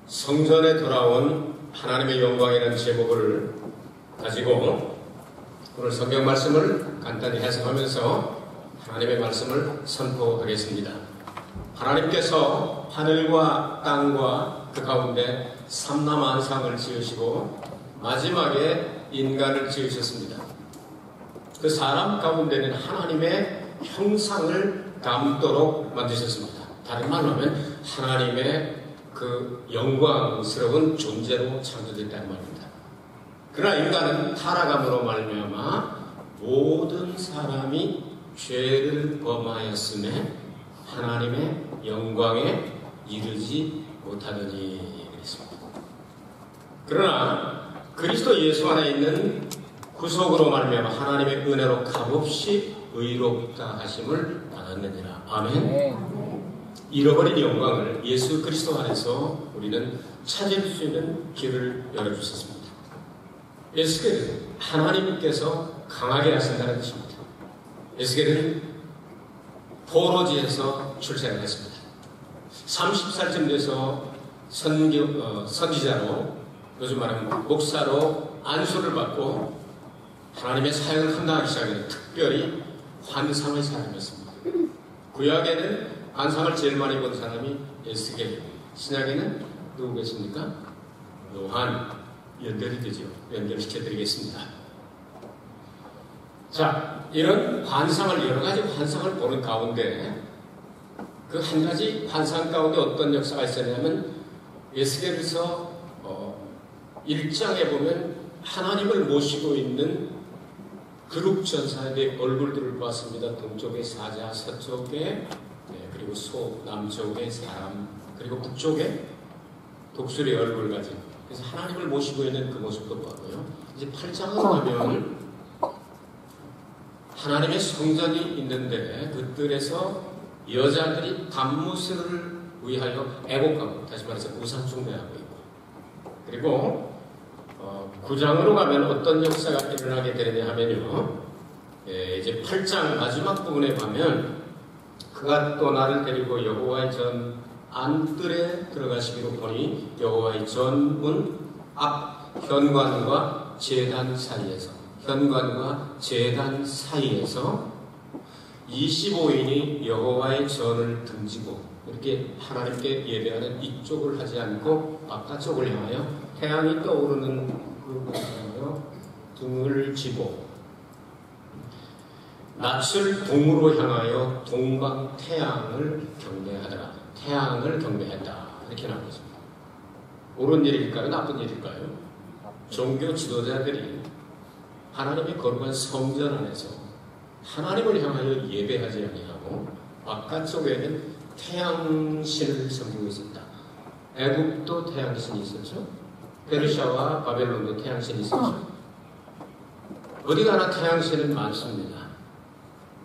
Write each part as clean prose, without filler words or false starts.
성전에 돌아온 하나님의 영광이라는 제목을 가지고 오늘 성경 말씀을 간단히 해석하면서 하나님의 말씀을 선포하겠습니다. 하나님께서 하늘과 땅과 그 가운데 삼라만상을 지으시고 마지막에 인간을 지으셨습니다. 그 사람 가운데는 하나님의 형상을 담도록 만드셨습니다. 다른 말로 하면 하나님의 그 영광스러운 존재로 창조됐다는 말입니다. 그러나 인간은 타락함으로 말미암아 모든 사람이 죄를 범하였음에 하나님의 영광에 이르지 못하더니 그랬습니다. 그러나 그리스도 예수 안에 있는 구속으로 말미암아 하나님의 은혜로 값없이 의롭다 하심을 받았느니라. 아멘. 잃어버린 영광을 예수 그리스도 안에서 우리는 찾을 수 있는 길을 열어주셨습니다. 에스겔은 하나님께서 강하게 하신다는 뜻입니다. 에스겔은 포로지에서 출생을 했습니다. 30살쯤 돼서 선지자로, 요즘 말하면 목사로 안수를 받고 하나님의 사역을 감당하기 시작하는 특별히 환상의 사람이었습니다. 구약에는 환상을 제일 많이 본 사람이 에스겔, 신약에는 누구 계십니까? 요한. 연결이 되죠. 연결시켜드리겠습니다. 자, 이런 환상을, 여러 가지 환상을 보는 가운데 그 한 가지 환상 가운데 어떤 역사가 있었냐면 에스겔에서 1장에 보면 하나님을 모시고 있는 그룹 전사의 얼굴들을 봤습니다. 동쪽의 사자, 서쪽에 그리고 소, 남쪽의 사람, 그리고 북쪽에 독수리의 얼굴을 가진, 그래서 하나님을 모시고 있는 그 모습도 보고요. 이제 8장으로 가면 하나님의 성전이 있는데 그 뜰에서 여자들이 단무스를 위하여 애곡하고, 다시 말해서 우상 숭배하고 있고, 그리고 9장으로 가면 어떤 역사가 일어나게 되느냐 하면요, 이제 8장 마지막 부분에 가면 그가 또 나를 데리고 여호와의 전 안뜰에 들어가시기로 보니 여호와의 전문 앞 현관과 제단 사이에서 25인이 여호와의 전을 등지고, 이렇게 하나님께 예배하는 이쪽을 하지 않고 바깥쪽을 향하여 태양이 떠오르는 그곳을 향하여 등을 지고 낯을 동으로 향하여 동방 태양을 경배하더라. 태양을 경배했다. 이렇게 나오고 있습니다. 옳은 일일까요? 나쁜 일일까요? 종교 지도자들이 하나님의 거룩한 성전 안에서 하나님을 향하여 예배하지 아니하고 바깥쪽에는 태양신을 섬기고 있었다. 애국도 태양신이 있었죠. 페르시아와 바벨론도 태양신이 있었죠. 어디 가나 태양신은 많습니다.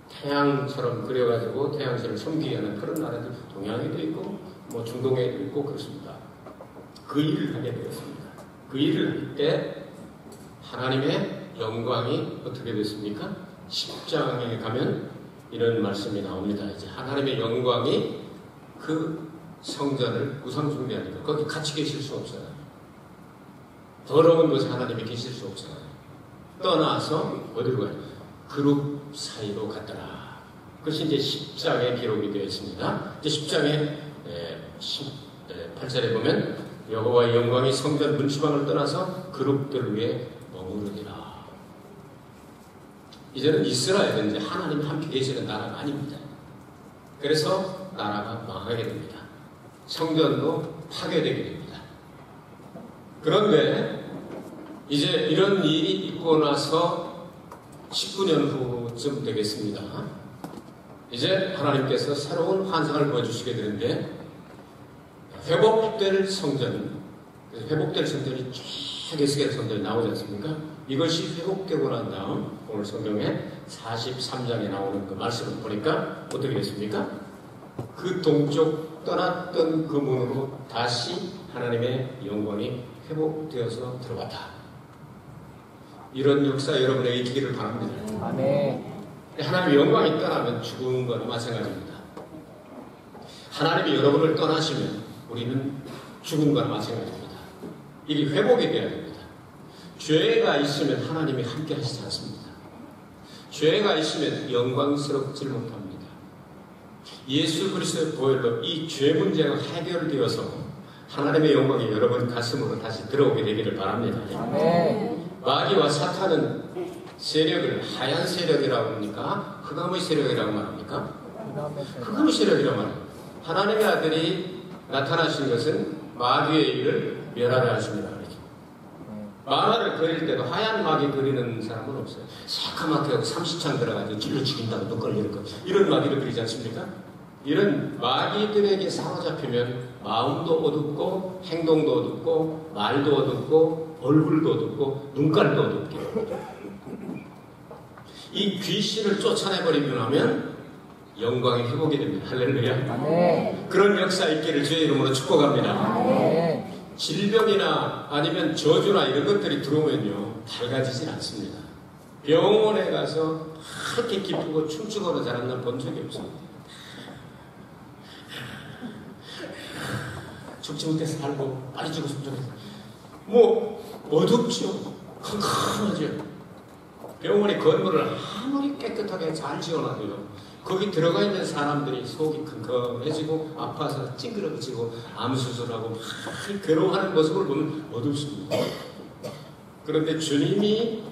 태양처럼 그려가지고 태양신을 섬기게 하는 그런 나라들 동양에도 있고 뭐 중동에도 있고 그렇습니다. 그 일을 하게 되었습니다. 그 일을 할 때 하나님의 영광이 어떻게 됐습니까? 10장에 가면 이런 말씀이 나옵니다. 이제 하나님의 영광이 그 성전을 우상 숭배하니까 거기 같이 계실 수 없어요. 더러운 곳에 하나님이 계실 수 없어요. 떠나서 어디로 가요? 그룹 사이로 갔더라. 그것이 이제 10장에 기록이 되어 있습니다. 이제 10장에 8절에 보면 여호와의 영광이 성전 문지방을 떠나서 그룹들 위에 머무르니라. 이제는 이스라엘은 이제 하나님이 함께 계시는 나라가 아닙니다. 그래서 나라가 망하게 됩니다. 성전도 파괴되게 됩니다. 그런데 이제 이런 일이 있고 나서 19년 후쯤 되겠습니다. 이제 하나님께서 새로운 환상을 보여주시게 되는데 회복될 성전이 쫙 에스겔 성전이 나오지 않습니까? 이것이 회복되고 난 다음 오늘 성경에 43장에 나오는 그 말씀을 보니까 어떻게 됐습니까? 그 동쪽 떠났던 그 문으로 다시 하나님의 영광이 회복되어서 들어갔다. 이런 역사 여러분에게 있기를 바랍니다. 아멘. 하나님의 영광이 떠나면 죽은 거나 마찬가지입니다. 하나님이 여러분을 떠나시면 우리는 죽음과 마찬가지입니다. 이게 회복이 되어야 됩니다. 죄가 있으면 하나님이 함께 하시지 않습니다. 죄가 있으면 영광스럽지 못합니다. 예수 그리스도의 보혈로 이 죄 문제가 해결되어서 하나님의 영광이 여러분 가슴으로 다시 들어오게 되기를 바랍니다. 마귀와 사탄은 세력을 하얀 세력이라고 합니까? 흑암의 세력이라고 말합니까? 흑암의 세력이라고 말합니다. 하나님의 아들이 나타나신 것은 마귀의 일을 멸하려 하십니다. 만화를 그릴 때도 하얀 마귀 그리는 사람은 없어요. 새까맣게 하고 30창 들어가지고 길로 죽인다고 또 걸리는 거. 이런 마귀를 그리지 않습니까? 이런 마귀들에게 사로잡히면 마음도 어둡고 행동도 어둡고 말도 어둡고 얼굴도 어둡고 눈깔도 어둡게. 이 귀신을 쫓아내버리고 나면 영광이 회복이 됩니다. 할렐루야. 그런 역사 있기를 주의 이름으로 축복합니다. 질병이나 아니면 저주나 이런 것들이 들어오면요 밝아지진 않습니다. 병원에 가서 그렇게 기쁘고 춤추거나 자란 날 본 적이 없습니다. 죽지 못해서 살고 빨리 죽었으면 좋겠어. 뭐 어둡죠. 캄캄하죠. 병원의 건물을 아무리 깨끗하게 잘 지어놔도요 거기 들어가 있는 사람들이 속이 컴컴해지고 아파서 찡그러지고 암 수술하고 막 괴로워하는 모습을 보면 어둡습니다. 그런데 주님이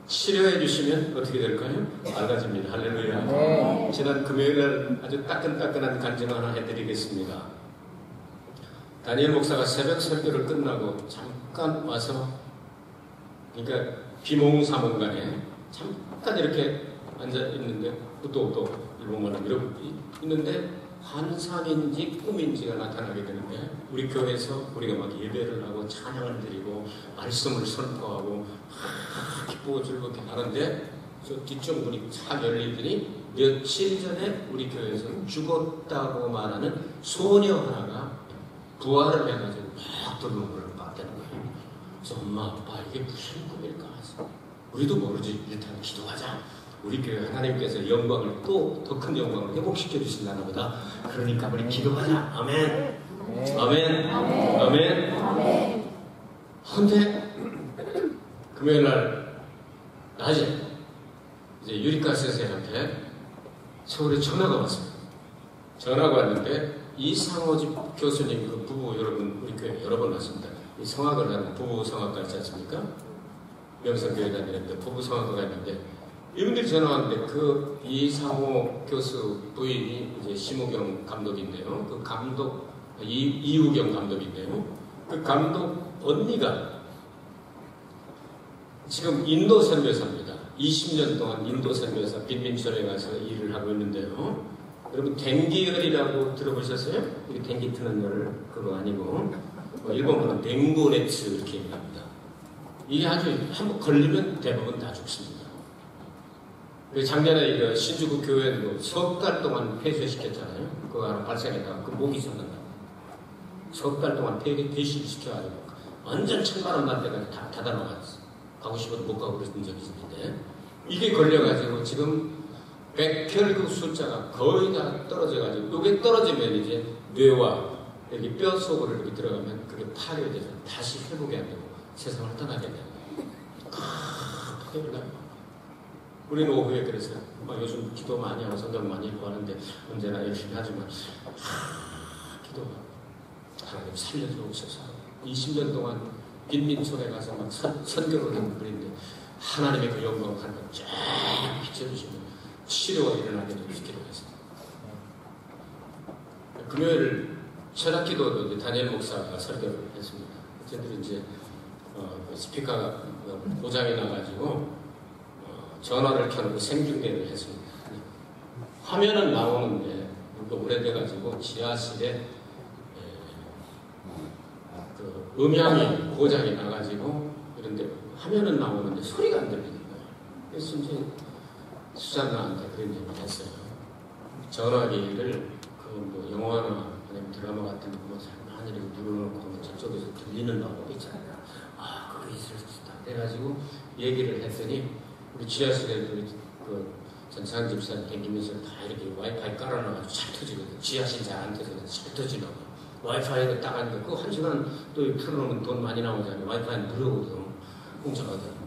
치료해 주시면 어떻게 될까요? 밝아집니다. 할렐루야. 지난 금요일날 아주 따끈따끈한 간증 하나 해드리겠습니다. 다니엘 목사가 새벽 설교를 끝나고 잠깐 와서 그러니까 비몽사몽간에 잠깐 이렇게 앉아 있는데 또 일본말로 이러고 있는데 환상인지 꿈인지가 나타나게 되는데 우리 교회에서 우리가 막 예배를 하고 찬양을 드리고 말씀을 선포하고 기쁘고 즐겁게 하는데 저 뒤쪽 문이 차 열리더니 며칠 전에 우리 교회에서 죽었다고 말하는 소녀 하나가 부활을 해가지고 막 들어오는 봤다는 거예요. 그래서 엄마 아빠 이게 무슨 꿈일까 해서 우리도 모르지 일단 기도하자. 우리 교회 하나님께서 영광을 또 더 큰 영광을 회복시켜 주신다는 거다. 그러니까 우리 기도하자. 아멘. 아멘. 아멘. 그런데 금요일날 낮에 이제 유리카 선생한테 서울에 전화가 왔습니다. 전화가 왔는데 이상호집 교수님 그 부부 여러분 우리 교회 여러 번 왔습니다. 이 성악을 하는 부부 성악가 있지 않습니까? 명성교회 다니는데 부부 성악가가 있는데 이분들이 전화 왔는데 그 이상호 교수 부인이 이제 심우경 감독인데요. 그 감독 이우경 감독인데요. 그 감독 언니가 지금 인도 선교사입니다. 20년 동안 인도 선교사 빈민촌에 가서 일을 하고 있는데요. 여러분 댕기열이라고 들어보셨어요? 이게 댕기 트는 열 그거 아니고 일본어는 댕구네츠 이렇게 얘기합니다. 이게 아주 한번 걸리면 대부분 다 죽습니다. 작년에 신주국 교회도 석 달 동안 폐쇄시켰잖아요. 그거 하나 발생했다가 그 목이 섰는다. 석 달 동안 폐쇄를 시켜가지고 완전 천만원 날 때까지 다 닫아놓았어. 가고 싶어도 못 가고 그랬던 적이 있는데 이게 걸려가지고 지금 백혈구 숫자가 거의 다 떨어져가지고 이게 떨어지면 이제 뇌와 여기 뼈 속으로 이렇게 들어가면 그게 파괴돼서 다시 회복이 안 되고 세상을 떠나게 돼요. 파괴를 우리는 오후에 그래서 요즘 기도 많이 하고 성경 많이 읽고 하는데 언제나 열심히 하지만 기도가 하나님 살려주옵소서. 20년 동안 빈민촌에 가서 막 선교를 하는 분인데 하나님의 그 영광을 하나님 쫙 비춰주시면 치료가 일어나게 되기로 했습니다. 금요일 철학기도도 다니엘 목사가 설교를 했습니다. 저희들이 이제 스피커가 고장이 나가지고 전화를 켜놓고 생중계를 했습니다. 화면은 나오는데 오래돼가지고 지하실에 그 음향이 고장이 나가지고 그런데 화면은 나오는데 소리가 안 들리는 거예요. 그래서 이제 수장님한테 그런 얘기를 했어요. 전화기를 그 영화나 아니면 드라마 같은 거 보면 하늘에 눌러놓고 하면 저쪽에서 들리는 방법이 있잖아요. 그거 있을 수 있다. 그래가지고 얘기를 했더니 우리 지하실에 그 전창 집사님 댕기면서 다 이렇게 와이파이 깔아놔가지고 잘 터지거든요. 지하실 잘 안 터지거든요. 잘 터지나 봐. 와이파이가 딱 하니까 그 1시간 또 틀어놓으면 돈 많이 나오잖아요. 와이파이는 무료거든. 공짜거든.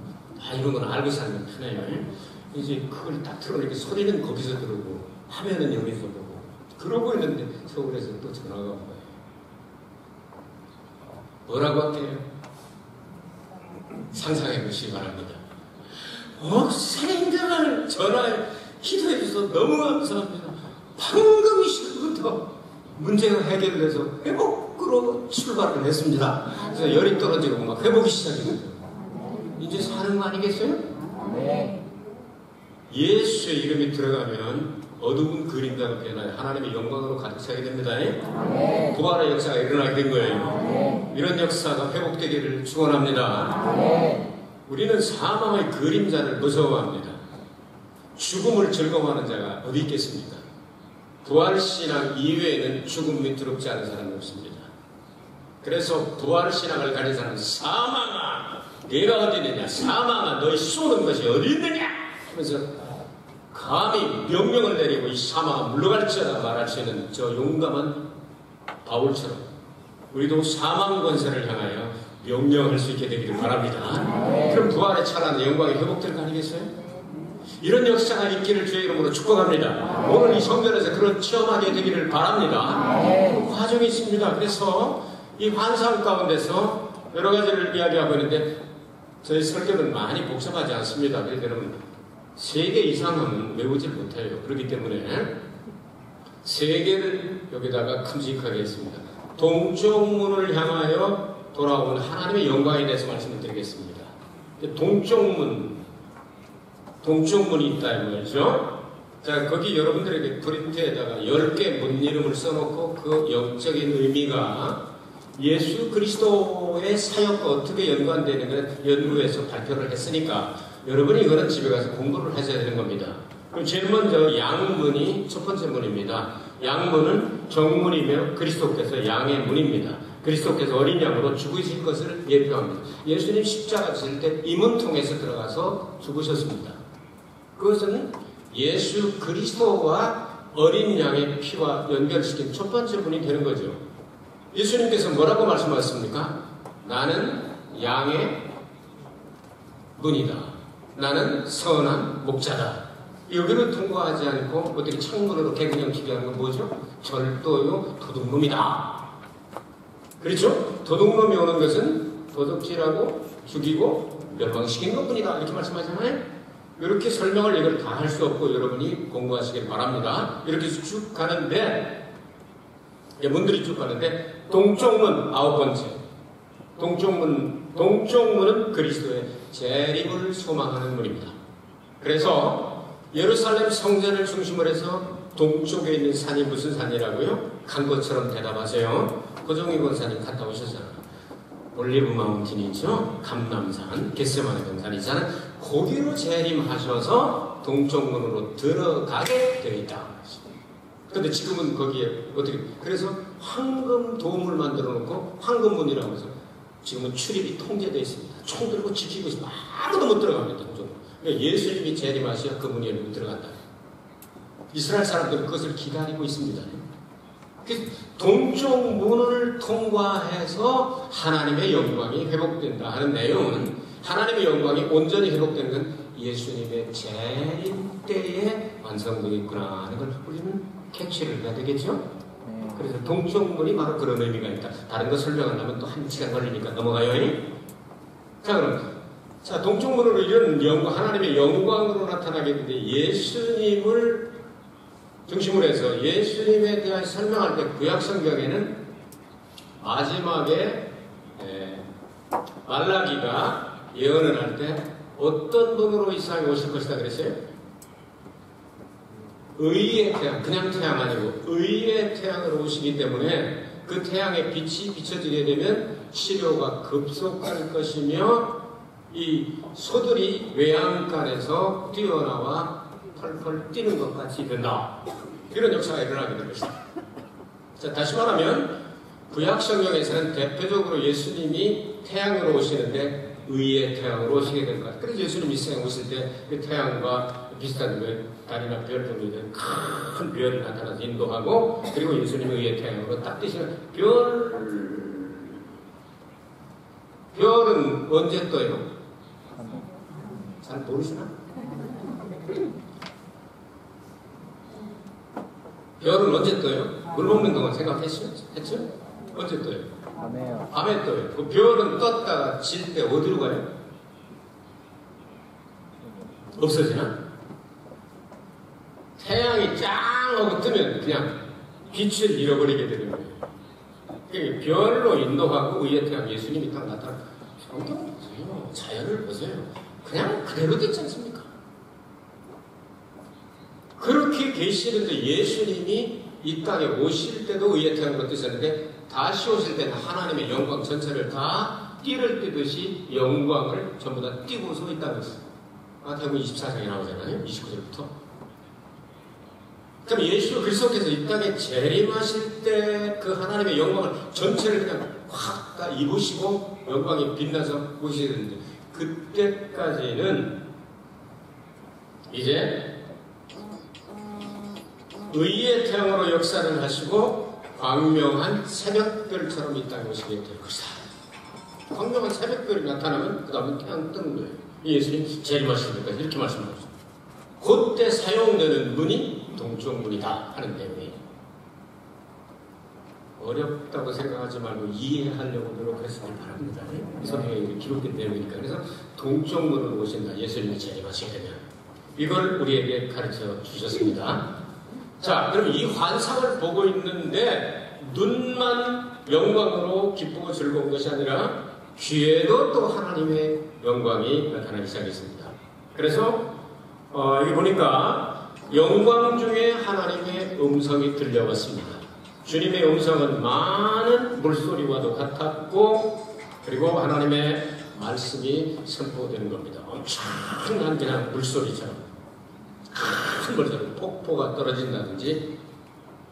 이런 건 알고 살면 편해요. 이제 그걸 딱 틀어놓으니까 소리는 거기서 들어오고 화면은 여기서 보고 그러고 있는데 서울에서 또 전화가 온 거예요. 뭐라고 할게요? 상상해 보시기 바랍니다. 생각을 전화해 기도해 주셔서 너무 감사합니다. 방금 이 시간부터 문제가 해결돼서 회복으로 출발을 했습니다. 그래서 열이 떨어지고 막 회복이 시작했거든요. 이제 사는 거 아니겠어요? 네. 예수의 이름이 들어가면 어두운 그림자가 변하여 하나님의 영광으로 가득 차게 됩니다. 네. 부활의 역사가 일어나게 된 거예요. 네. 이런 역사가 회복되기를 축원합니다. 네. 우리는 사망의 그림자를 무서워합니다. 죽음을 즐거워하는 자가 어디 있겠습니까? 부활신앙 이외에는 죽음이 두렵지 않은 사람이 없습니다. 그래서 부활신앙을 가진 사람은 사망아 내가 어디 있느냐, 사망아 너희 쏘는 것이 어디 있느냐 하면서 감히 명령을 내리고 이 사망아 물러갈지어다 말할 수 있는 저 용감한 바울처럼 우리도 사망 권세를 향하여 명령할 수 있게 되기를 바랍니다. 그럼 부활의 찬란한 영광이 회복될 거 아니겠어요? 이런 역사가 있기를 주의 이름으로 축복합니다. 오늘 이 성전에서 그런 체험하게 되기를 바랍니다. 그 과정이 있습니다. 그래서 이 환상 가운데서 여러 가지를 이야기하고 있는데 저희 설교는 많이 복잡하지 않습니다. 그래서 여러분 3개 이상은 외우지 못해요. 그렇기 때문에 3개를 여기다가 큼직하게 했습니다. 동쪽 문을 향하여 돌아오는 하나님의 영광에 대해서 말씀을 드리겠습니다. 동쪽문이 있다 이 말이죠. 자, 거기 여러분들에게 프린트에다가 10개 문 이름을 써놓고 그 영적인 의미가 예수 그리스도의 사역과 어떻게 연관되는 걸 연구해서 발표를 했으니까 여러분이 이거는 집에 가서 공부를 하셔야 되는 겁니다. 그럼 제일 먼저 양문이 첫 번째 문입니다. 양문은 정문이며 그리스도께서 양의 문입니다. 그리스도께서 어린 양으로 죽으실 것을 예표합니다. 예수님 십자가 지실 때 이 문 통해서 들어가서 죽으셨습니다. 그것은 예수 그리스도와 어린 양의 피와 연결시킨 첫 번째 문이 되는 거죠. 예수님께서 뭐라고 말씀하셨습니까? 나는 양의 문이다. 나는 선한 목자다. 여기를 통과하지 않고 어떻게 창문으로 개구녕 튀게 하는 건 뭐죠? 절도요 도둑놈이다. 그렇죠? 도둑놈이 오는 것은 도둑질하고 죽이고 멸망시킨 것뿐이다. 이렇게 말씀하잖아요. 이렇게 설명을 이걸 다 할 수 없고 여러분이 공부하시길 바랍니다. 이렇게 쭉 가는데 문들이 쭉 가는데 동쪽문 9번째 동쪽문은 그리스도의 재림을 소망하는 문입니다. 그래서 예루살렘 성전을 중심으로 해서 동쪽에 있는 산이 무슨 산이라고요? 간 것처럼 대답하세요. 고종희 권사님 갔다 오셨잖아요. 올리브 마운틴이죠. 감람산, 겟세마네 등산이잖아요. 거기로 재림하셔서 동쪽문으로 들어가게 되어 있다. 그런데 지금은 거기에 어떻게? 그래서 황금 도움을 만들어 놓고 황금문이라고 해서 지금은 출입이 통제되어 있습니다. 총 들고 지키고 있으면 아무도 못 들어갑니다. 동쪽문. 그러니까 예수님이 재림하셔야 그 문이 열리고 들어간다. 이스라엘 사람들은 그것을 기다리고 있습니다. 동쪽 문을 통과해서 하나님의 영광이 회복된다 하는 내용은 하나님의 영광이 온전히 회복되는 건 예수님의 재림 때에 완성되겠구나 하는 걸 우리는 캐치를 해야 되겠죠? 그래서 동쪽 문이 바로 그런 의미가 있다. 다른 거 설명하려면 또 1시간 걸리니까 넘어가요. 자, 그럼 동쪽 문으로 이런 영광, 하나님의 영광으로 나타나게 되는데 예수님을 중심으로 해서 예수님에 대해 설명할 때 구약성경에는 마지막에 말라기가 예언을 할 때 어떤 분으로 이 세상에 오실 것이다 그랬어요? 의의 태양, 그냥 태양 아니고 의의 태양으로 오시기 때문에 그 태양의 빛이 비춰지게 되면 치료가 급속할 것이며 이 소들이 외양간에서 뛰어나와 펄펄 뛰는 것 같이 된다. 이런 역사가 일어나게 된 것이다. 자, 다시 말하면 구약 성경에서는 대표적으로 예수님이 태양으로 오시는데 의의 태양으로 오시게 될 것 같아요. 그래서 예수님이 이 세상에 오실 때 그 태양과 비슷한 달이나 별 정도 된 큰 별이 나타나서 인도하고, 그리고 예수님이 의의 태양으로 딱 뜨시는 별은 언제 떠요? 잘 모르시나? 별은 언제 떠요? 물 먹는 동안 생각했죠? 언제 떠요? 밤에 떠요. 그 별은 떴다가 질 때 어디로 가요? 없어지나? 태양이 짱 하고 뜨면 그냥 빛을 잃어버리게 되는 거예요. 그러니까 별로 인도하고 의의 태양 예수님이 딱 나타나. 성경 보세요. 자연을 보세요. 그냥 그대로 됐지 않습니까? 그렇게 계시는데 예수님이 이 땅에 오실 때도 의의 태양으로 뜨셨는데, 다시 오실 때는 하나님의 영광 전체를 다 띠를 띠듯이 영광을 전부 다 띠고서 이 땅에 있어요. 마태복음 24장에 나오잖아요. 29절부터. 그럼 예수 그리스도께서 이 땅에 재림하실 때 그 하나님의 영광을 전체를 그냥 확 다 입으시고 영광이 빛나서 오시게 되는데, 그때까지는 이제 의의 태양으로 역사를 하시고 광명한 새벽별처럼 이 땅에 오시게 될 것이다. 광명한 새벽별이 나타나면 그 다음에 태양 뜨는 거예요. 예수님 재림하실 때까지 이렇게 말씀하셨어요. 그때 사용되는 문이 동쪽 문이다 하는 내용이에요. 어렵다고 생각하지 말고 이해하려고 노력했으면 바랍니다. 성경에 기록된 내용이니까. 그래서 동쪽 문으로 오신다. 예수님이 재림하시게 되면. 이걸 우리에게 가르쳐 주셨습니다. 자, 그럼 이 환상을 보고 있는데 눈만 영광으로 기쁘고 즐거운 것이 아니라 귀에도 또 하나님의 영광이 나타나기 시작했습니다. 그래서 여기 보니까 영광 중에 하나님의 음성이 들려왔습니다. 주님의 음성은 많은 물소리와도 같았고, 그리고 하나님의 말씀이 선포되는 겁니다. 엄청난 그냥 물소리처럼 큰 물소리, 폭포가 떨어진다든지,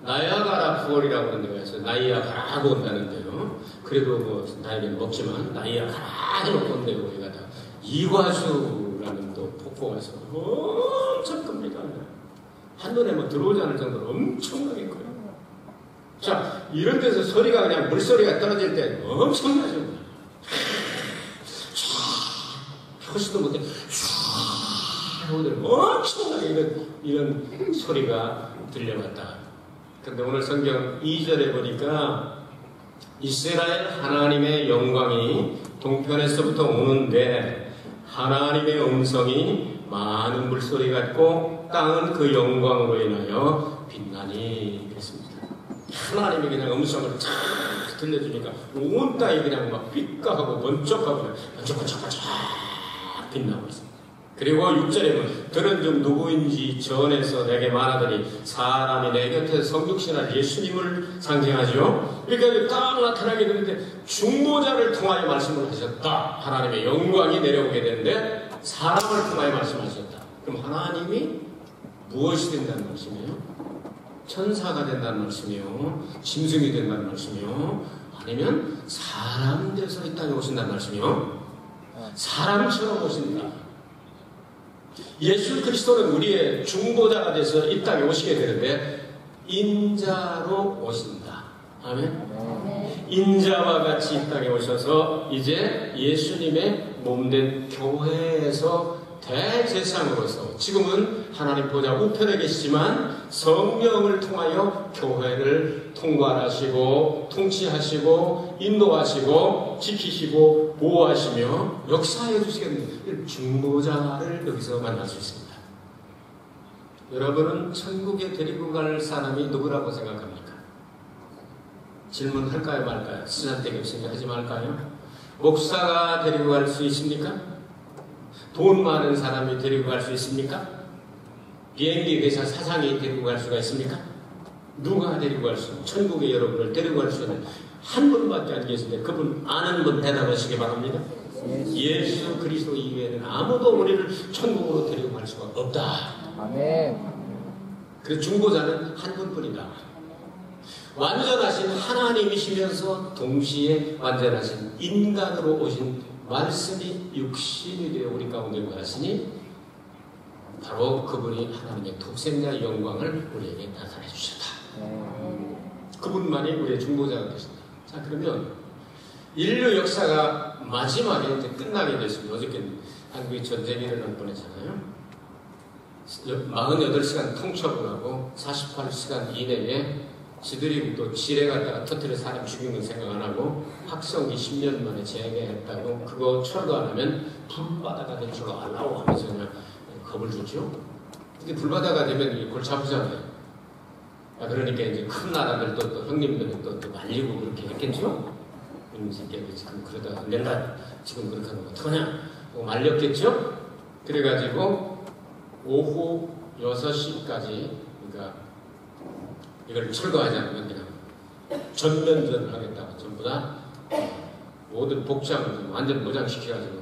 나이아가라 폴이라고 하는 데가 있어요. 나이아가라고 온다는데요. 그래도 뭐 나이는 먹지만 나이아가라 놓고 온대요. 우리가 다 이과수라는 또 폭포가 있어요. 엄청 큽니다. 한눈에 뭐 들어오지 않을 정도로 엄청나게 커요. 자, 이런 데서 소리가 그냥 물소리가 떨어질 때 엄청나죠. 표시도 못해. 엄청나게 이런 소리가 들려왔다. 근데 오늘 성경 2절에 보니까 이스라엘 하나님의 영광이 동편에서부터 오는데 하나님의 음성이 많은 물소리 같고 땅은 그 영광으로 인하여 빛나니 그랬습니다. 하나님이 그냥 음성을 쫙 들려주니까 온 땅이 그냥 막 빛가하고 번쩍하고 번쩍번쩍번쩍 빛나고 있습니다. 그리고 6절에 보면 그는 좀 누구인지 전에서 내게 말하더니 사람이 내 곁에서 성육신한 예수님을 상징하죠. 그러니까 딱 나타나게 되는데 중보자를 통하여 말씀을 하셨다. 하나님의 영광이 내려오게 되는데 사람을 통하여 말씀하셨다. 그럼 하나님이 무엇이 된다는 말씀이에요? 천사가 된다는 말씀이요, 짐승이 된다는 말씀이요, 아니면 사람 돼서 이 땅에 오신다는 말씀이요. 사람처럼 오신다. 예수 그리스도는 우리의 중보자가 돼서 이 땅에 오시게 되는데 인자로 오신다. 아멘. 인자와 같이 이 땅에 오셔서 이제 예수님의 몸된 교회에서 대제사장으로서, 지금은 하나님 보좌 우편에 계시지만 성령을 통하여 교회를 통괄하시고 통치하시고 인도하시고 지키시고 보호하시며 역사해 주시겠는 중보자를 여기서 만날 수 있습니다. 여러분은 천국에 데리고 갈 사람이 누구라고 생각합니까? 질문할까요 말까요? 쓰잘데기 없으니까 하지 말까요? 목사가 데리고 갈 수 있습니까? 돈 많은 사람이 데리고 갈 수 있습니까? 비행기 회사 사장이 데리고 갈 수가 있습니까? 누가 데리고 갈 수, 천국의 여러분을 데리고 갈 수 있는 한 분밖에 안 계신데 그분 아는 분 대답하시기 바랍니다. 예수 그리스도 이외에는 아무도 우리를 천국으로 데리고 갈 수가 없다. 아멘. 그래서 중보자는 한 분뿐이다. 완전하신 하나님이시면서 동시에 완전하신 인간으로 오신 말씀이 육신이 되어 우리 가운데 거하시니 바로 그분이 하나님의 독생자의 영광을 우리에게 나타내 주셨다. 그분만이 우리의 중보자가 되신다. 자, 그러면 인류 역사가 마지막에 이제 끝나게 됐습니다. 어저께 한국이 전쟁이 일어날 뻔했잖아요. 48시간 통첩을 하고 48시간 이내에 지들이 또 지뢰 갖다가 터뜨려 사람 죽인 건 생각 안 하고 확성기 10년 만에 재개했다고 그거 철거 안 하면 불바다가 될 줄 알라고 하면서 그냥 겁을 줬죠. 근데 불바다가 되면 골치 아프잖아요. 그러니까 이제 큰 나라들도 또 형님들은 또 말리고 그렇게 했겠죠. 이놈 새끼들 지금 그러다가 내가 지금 그렇게 하면 어떡하냐 하고 말렸겠죠. 그래가지고 오후 6시까지 그러니까 이걸 철거하지 않으면 그냥 전면전을 하겠다고 전부 다 모든 복장을 완전 무장시켜가지고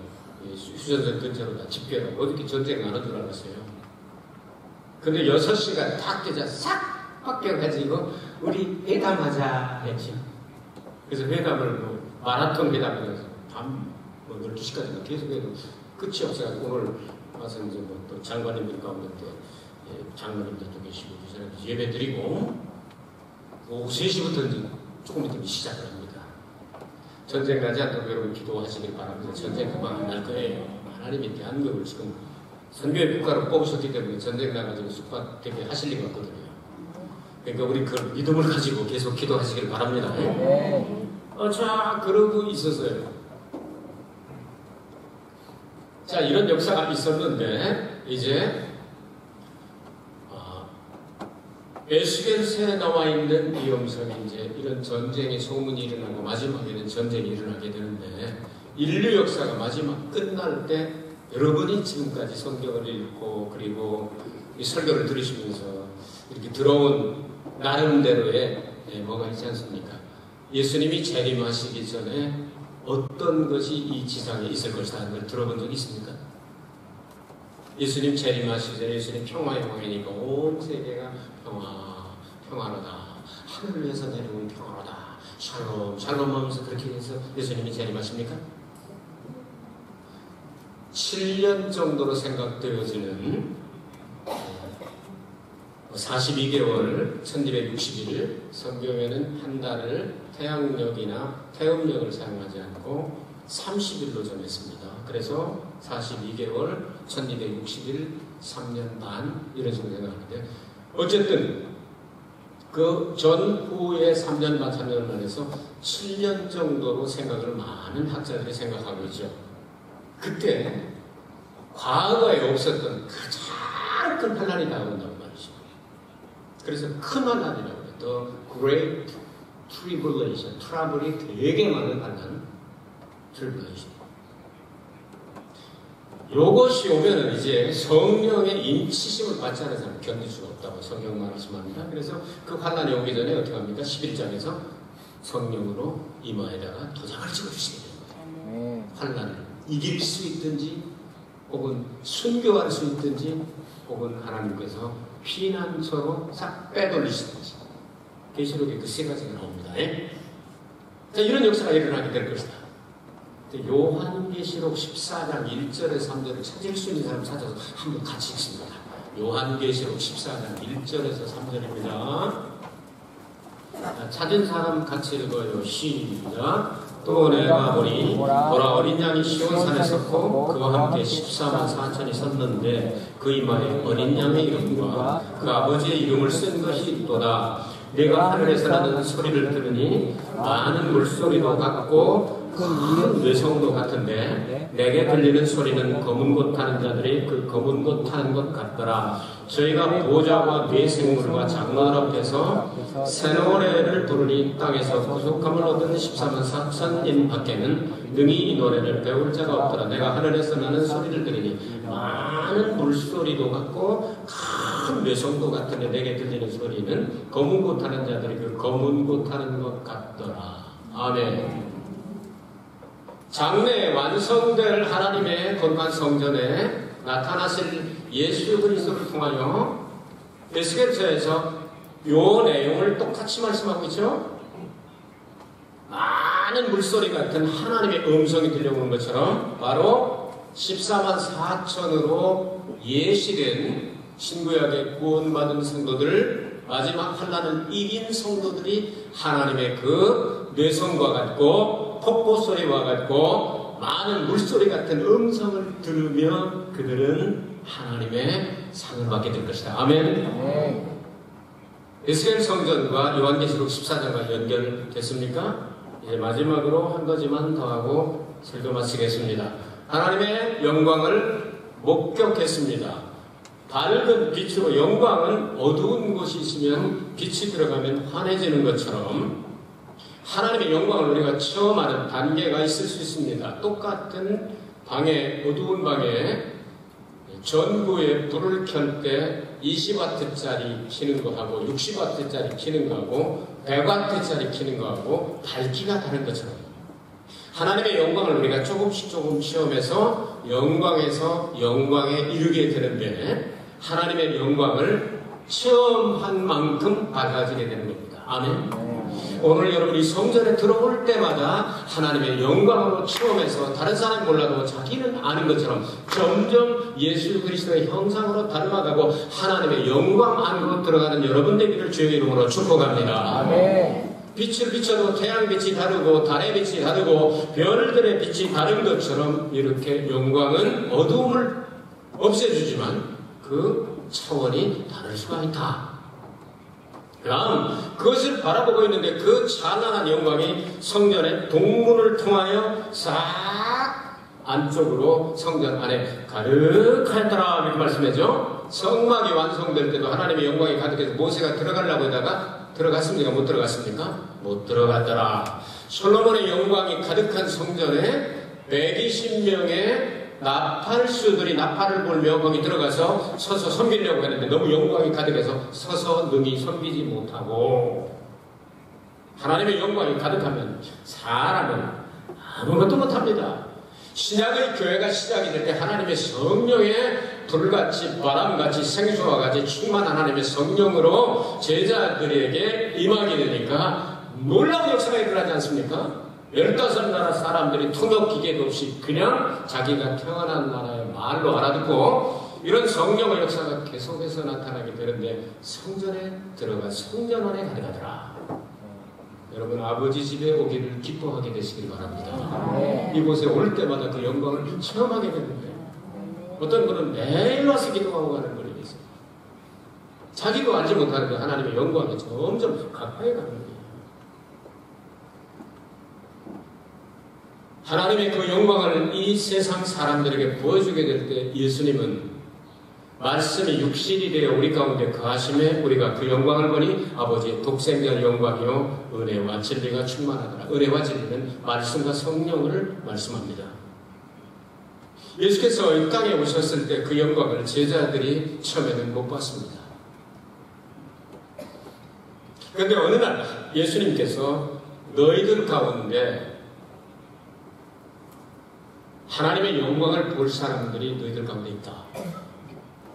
휴전선 근처로 다 집결하고 어떻게 전쟁 안 할 줄 알았어요. 근데 6시간 딱 되자 싹 바뀌어가지고 우리 회담하자 했지. 그래서 회담을 뭐 마라톤 회담을 해서 밤 12시까지 계속해도 끝이 없어가지고 오늘 와서 이제 뭐 또 장관님들 가운데 또 장관님들도 계시고 그 사람들 예배 드리고 오후 3시부터 이제 조금 있으면 시작을 합니다. 전쟁 나지 않도록 여러분 기도하시길 바랍니다. 전쟁 금방 안 날 거예요. 하나님이 대한민국을 지금 선교의 국가로 뽑으셨기 때문에 전쟁 나가지고 숙박되게 하실 리가 없거든요. 그러니까 우리 그 믿음을 가지고 계속 기도하시길 바랍니다. 자, 그러고 있었어요. 자, 이런 역사가 있었는데 이제 에스겔서에 나와 있는 이 음성이 이제 이런 전쟁의 소문이 일어나고 마지막에는 전쟁이 일어나게 되는데 인류 역사가 마지막 끝날 때 여러분이 지금까지 성경을 읽고 그리고 이 설교를 들으시면서 이렇게 들어온 나름대로의 뭐가 있지 않습니까? 예수님이 재림하시기 전에 어떤 것이 이 지상에 있을 것이다 하는 걸 들어본 적 있습니까? 예수님 재림하시기 전에 예수님 평화의 왕이니까 온 세계가 평화로다. 하늘에서 내려온 평화로다. 샬롬, 샬롬 하면서 그렇게 해서 예수님이 재림하십니까? 7년 정도로 생각되어지는 42개월, 1260일, 성경에는 한 달을 태양력이나 태음력을 사용하지 않고 30일로 정했습니다. 그래서 42개월, 1260일, 3년 반 이런 식으로 생각하는데 어쨌든 그 전후의 3년 반, 3년 반에서 7년 정도로 생각을 많은 학자들이 생각하고 있죠. 그때 과거에 없었던 가장 큰 환란이 다가온다고 말이죠. 그래서 큰 환란이라고 해요. The Great Tribulation. 트러블이 되게 많은 환란. Tribulation. 요것이 오면은 이제 성령의 인치심을 받지 않은 사람은 견딜 수가 없다고 성경 말씀합니다. 그래서 그 환란이 오기 전에 어떻게 합니까? 11장에서 성령으로 이마에다가 도장을 찍어주시게 됩니다. 환란을 이길 수 있든지 혹은 순교할 수 있든지 혹은 하나님께서 피난처로 싹 빼돌리시든지 계시록에 그 세 가지가 나옵니다. 자, 이런 역사가 일어나게 될 것이다. 요한계시록 14장 1절에 3절을 찾을 수 있는 사람 찾아서 한번 같이 읽습니다. 요한계시록 14장 1절에서 3절입니다. 찾은 사람 같이 읽어요. 시작. 또 내가 보니 보라 어린 양이 시온산에 섰고 그와 함께 14만 4천이 섰는데 그 이마에 어린 양의 이름과 그 아버지의 이름을 쓴 것이 있도다. 내가 하늘에서 나는 소리를 들으니 많은 물소리도 같고 큰 외성도 같은데 내게 들리는 소리는 검은 곳 타는 자들이 그 검은 곳 타는 것 같더라. 저희가 보좌와 네 생물과 장로들 앞에서 새 노래를 부르니 땅에서 구속함을 얻은 14만 4천인 밖에는 능히 이 노래를 배울 자가 없더라. 내가 하늘에서 나는 소리를 들으니 많은 물소리도 같고 큰 외성도 같은데 내게 들리는 소리는 검은 곳 타는 자들이 그 검은 곳 타는 것 같더라. 아멘. 장래에 완성될 하나님의 거룩한 성전에 나타나실 예수 그리스도를 통하여 에스겔서에서 요 내용을 똑같이 말씀하고 있죠. 많은 많은 물소리 같은 하나님의 음성이 들려오는 것처럼 바로 14만 4천으로 예시된 신구약의 구원받은 성도들, 마지막 환난을 이긴 성도들이 하나님의 그 뇌성과 같고 폭포소리와 같고 많은 물소리 같은 음성을 들으며 그들은 하나님의 상을 받게 될 것이다. 아멘. 에스겔 성전과 요한계시록 14장과 연결됐습니까? 이제 마지막으로 한 가지만 더 하고 설교 마치겠습니다. 하나님의 영광을 목격했습니다. 밝은 빛으로, 영광은 어두운 곳이 있으면 빛이 들어가면 환해지는 것처럼 하나님의 영광을 우리가 처음 하는 단계가 있을 수 있습니다. 똑같은 방에, 어두운 방에 전구에 불을 켤 때 20W짜리 켜는 거하고 60W짜리 켜는 거하고 100W짜리 켜는 거하고 밝기가 다른 것처럼 하나님의 영광을 우리가 조금씩 조금 체험해서 영광에서 영광에 이르게 되는데 하나님의 영광을 체험한 만큼 받아지게 되는 겁니다. 아멘. 오늘 여러분이 성전에 들어올 때마다 하나님의 영광으로 체험해서 다른 사람이 몰라도 자기는 아는 것처럼 점점 예수 그리스도의 형상으로 닮아가고 하나님의 영광 안으로 들어가는 여러분 되기를 주의 이름으로 축복합니다. 아멘. 빛을 비춰도 태양빛이 다르고 달의 빛이 다르고 별들의 빛이 다른 것처럼 이렇게 영광은 어두움을 없애주지만 그 차원이 다를 수가 있다. 그럼 그것을 바라보고 있는데 그 찬란한 영광이 성전의 동문을 통하여 싹 안쪽으로 성전 안에 가득하였더라 이렇게 말씀하죠. 성막이 완성될 때도 하나님의 영광이 가득해서 모세가 들어가려고 하다가 들어갔습니까? 못 들어갔습니까? 못 들어갔더라. 솔로몬의 영광이 가득한 성전에 120명의 나팔수들이 나팔을 불며 거기 들어가서 서서 섬기려고 했는데 너무 영광이 가득해서 서서 능히 섬기지 못하고 하나님의 영광이 가득하면 사람은 아무것도 못합니다. 신약의 교회가 시작이 될 때 하나님의 성령의 불같이 바람같이 생수와 같이 충만한 하나님의 성령으로 제자들에게 임하게 되니까 놀라운 역사가 일어나지 않습니까? 15나라 사람들이 통역 기계도 없이 그냥 자기가 태어난 나라의 말로 알아듣고 이런 성령의 역사가 계속해서 나타나게 되는데 성전에 들어가 성전 안에 가득하더라. 여러분 아버지 집에 오기를 기뻐하게 되시길 바랍니다. 이곳에 올 때마다 그 영광을 체험하게 되는데 어떤 분은 매일 와서 기도하고 가는 분이 있어요. 자기도 알지 못하는데 하나님의 영광이 점점 가까이 가는 거예요. 하나님의 그 영광을 이 세상 사람들에게 보여주게 될 때 예수님은 말씀이 육신이 되어 우리 가운데 거하심에 우리가 그 영광을 보니 아버지의 독생자의 영광이요 은혜와 진리가 충만하더라. 은혜와 진리는 말씀과 성령을 말씀합니다. 예수께서 이 땅에 오셨을 때 그 영광을 제자들이 처음에는 못 봤습니다. 그런데 어느 날 예수님께서 너희들 가운데 하나님의 영광을 볼 사람들이 너희들 가운데 있다.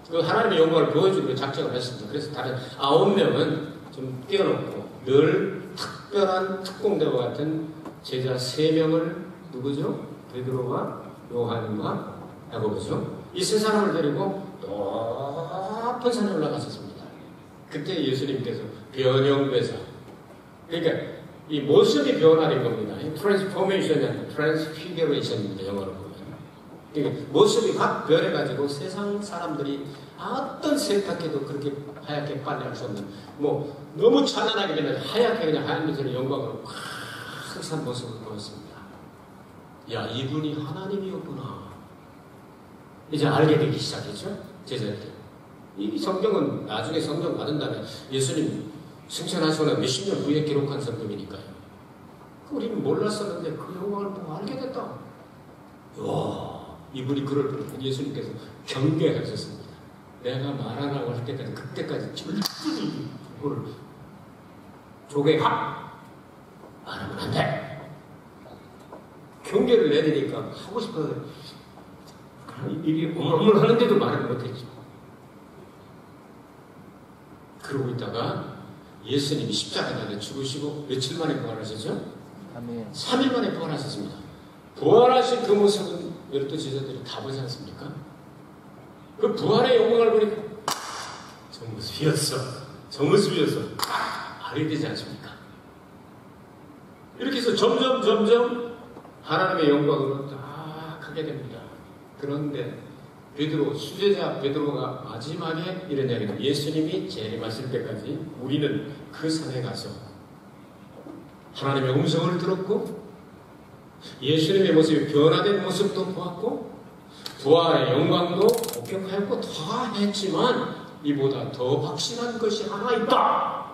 그 하나님의 영광을 보여주기로 작정을 했습니다. 그래서 다른 9명은 좀 띄워놓고 늘 특별한 특공대와 같은 제자 3명을 누구죠? 베드로와 요한과 야고보죠. 이 3사람을 데리고 높은 산에 올라갔었습니다. 그때 예수님께서 변형되사 그러니까 이 모습이 변화된 겁니다. 트랜스포메이션이 아니라 트랜스피겨레이션입니다. 영어로 보면. 그러니까 모습이 확 변해가지고 세상 사람들이 어떤 세탁해도 그렇게 하얗게 빨래할 수 없는 뭐 너무 찬란하게 그냥 하얗게 그냥 하얀 빛으로 영광으로 확 산 모습을 보였습니다. 야 이분이 하나님이었구나. 이제 알게 되기 시작했죠. 제자들. 이 성경은 나중에 성경 받은 다음에 예수님 승천하시고 몇십 년 후에 기록한 성경이니까요. 우리는 몰랐었는데 그 영광을 보고 알게 됐다. 와, 이분이 그럴 때 예수님께서 경계하셨습니다. 내가 말하라고 할 때까지 그때까지 절대로 그걸 조개 확 말하면 안 돼. 경계를 내리니까 하고 싶어서 입이 어물 하는데도 말을 못했죠. 그러고 있다가 예수님이 십자가에 죽으시고 며칠 만에 부활하셨죠? 아멘. 3일 만에 부활하셨습니다. 부활하신 그 모습은 열두 제자들이 다 보지 않습니까? 그 부활의 영광을 보니까 저 모습이었어. 저 모습이었어. 알게 되지 않습니까? 이렇게 해서 점점 하나님의 영광으로 딱 하게 됩니다. 그런데 베드로, 수제자 베드로가 마지막에 이런 이야기를, 예수님이 재림하실 때까지 우리는 그 산에 가서 하나님의 음성을 들었고 예수님의 모습이 변화된 모습도 보았고 부활의 영광도 목격하였고 다 했지만 이보다 더 확실한 것이 하나 있다.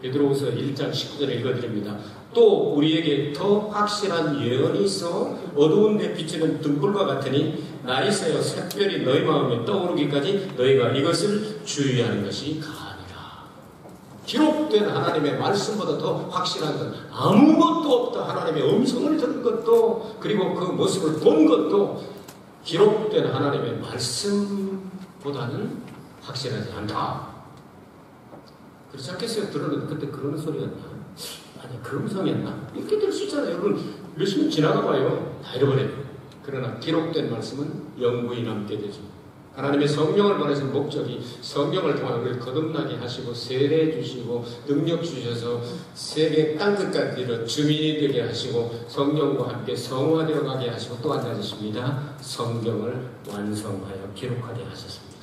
베드로후서 1장 19절에 읽어드립니다. 또 우리에게 더 확실한 예언이 있어 어두운 데 비치는 등불과 같으니 날이 새어 샛별이 너희 마음에 떠오르기까지 너희가 이것을 주의하는 것이 가니라. 기록된 하나님의 말씀보다 더 확실한 것 아무것도 없다. 하나님의 음성을 들은 것도 그리고 그 모습을 본 것도 기록된 하나님의 말씀보다는 확실하지 않다. 그렇지 않겠어요? 들었는데 그때 그러는 소리였나? 아니 그 음성이었나? 이렇게 될 수 있잖아요. 여러분 몇십 년 지나가 봐요. 다 잃어버려요. 그러나 기록된 말씀은 영구히 남게 되죠. 하나님의 성령을 보내신 목적이 성령을 통해 우리를 거듭나게 하시고 세례 주시고 능력 주셔서 세계 땅끝까지로 주민이 되게 하시고 성령과 함께 성화되어 가게 하시고 또 한 가지입니다. 성경을 완성하여 기록하게 하셨습니다.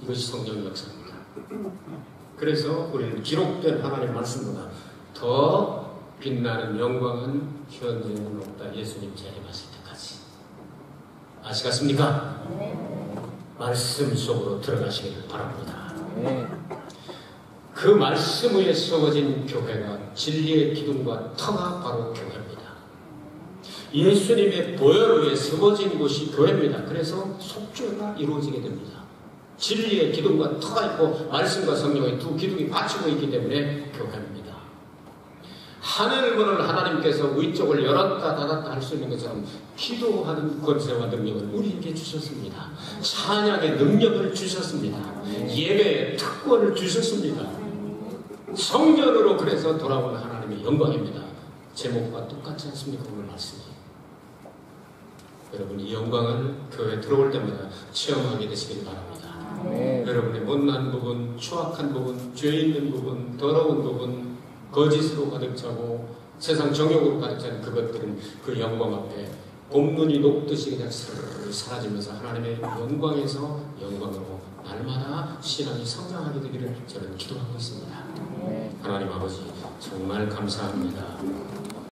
이것이 성령의 역사입니다. 그래서 우리는 기록된 하나님의 말씀보다 더 빛나는 영광은 현재는 없다. 예수님 재림하실 때까지. 아시겠습니까? 말씀 속으로 들어가시기를 바랍니다. 그 말씀 위에 썩어진 교회가 진리의 기둥과 터가 바로 교회입니다. 예수님의 보혈 위에 썩어진 곳이 교회입니다. 그래서 속죄가 이루어지게 됩니다. 진리의 기둥과 터가 있고 말씀과 성령의 두 기둥이 받치고 있기 때문에 교회입니다. 하늘문을 하나님께서 위쪽을 열었다 닫았다 할 수 있는 것처럼 기도하는 권세와 능력을 우리에게 주셨습니다. 찬양의 능력을 주셨습니다. 예배의 특권을 주셨습니다. 성전으로 그래서 돌아온 하나님의 영광입니다. 제목과 똑같지 않습니까? 오늘 말씀이. 여러분 이 영광을 교회에 들어올 때마다 체험하게 되시길 바랍니다. 여러분의 못난 부분, 추악한 부분, 죄 있는 부분, 더러운 부분, 거짓으로 가득 차고 세상 정욕으로 가득 차는 그것들은 그 영광 앞에 봄눈이 녹듯이 그냥 스르르 사라지면서 하나님의 영광에서 영광으로 날마다 신앙이 성장하게 되기를 저는 기도하고 있습니다. 하나님 아버지 정말 감사합니다.